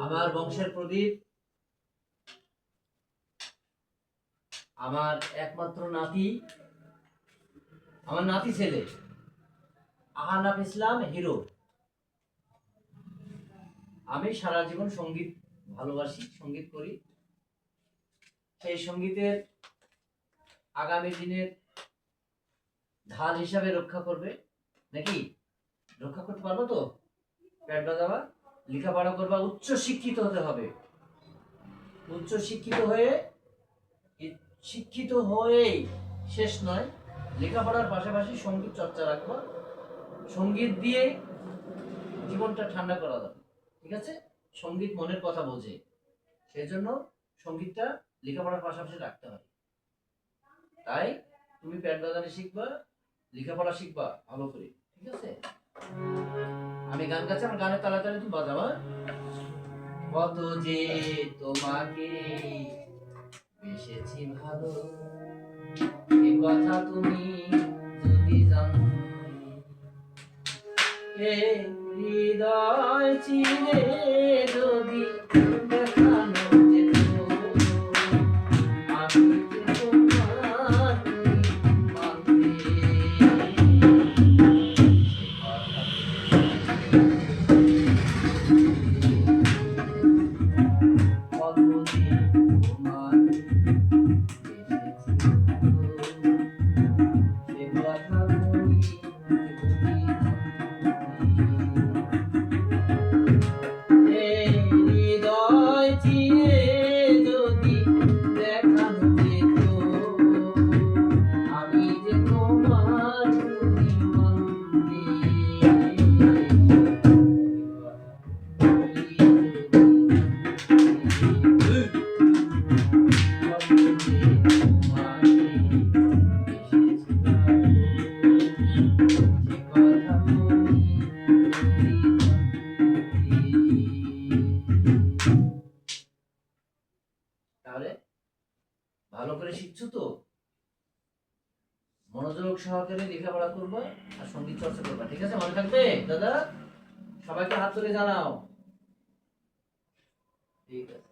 আমার বংশের প্রদীপ, আমার একমাত্র নাতি, আমার নাতি ছেলে আহানাফ ইসলাম হিরো। আমি সারা জীবন সঙ্গীত ভালোবাসি, সঙ্গীত করি। সেই সঙ্গীতের আগামী দিনের ঢাল হিসাবে রক্ষা করবে নাকি? রক্ষা করতে পারবো তো? প্যাট বাজাবা, লেখাপড়া করবা, উচ্চ শিক্ষিত হতে হবে। উচ্চ শিক্ষিত হয়েই শেষ নয়, লেখাপড়ার পাশাপাশি সঙ্গীত চর্চা রাখবা। সঙ্গীত দিয়ে জীবনটা ঠান্ডা করা যাবে, ঠিক আছে? সঙ্গীত মনের কথা বোঝে, সেই জন্য সঙ্গীতটা লেখাপড়ার পাশাপাশি রাখতে হয়। তাই তুমি প্যাট বাজানো শিখবা, লেখাপড়া শিখবা ভালো করে, ঠিক আছে? আমি গান গাচ্ছি, আমার গানের তালে তালে তুমি বাজাবা। কত যে তোমাকে বেসেছি ভালো, এ কথা তুমি যদি জানতে, হৃদয় চিরে যদি দেখানো যেত, আমি যে তোমার মানতে। তাহলে ভালো করে শিখছো তো? মনোযোগ সহকারে লেখাপড়া করবা আর সঙ্গীত চর্চা করবা, ঠিক আছে? মনে থাকবে দাদা? সবাইকে হাত তুলে জানাও, ঠিক আছে?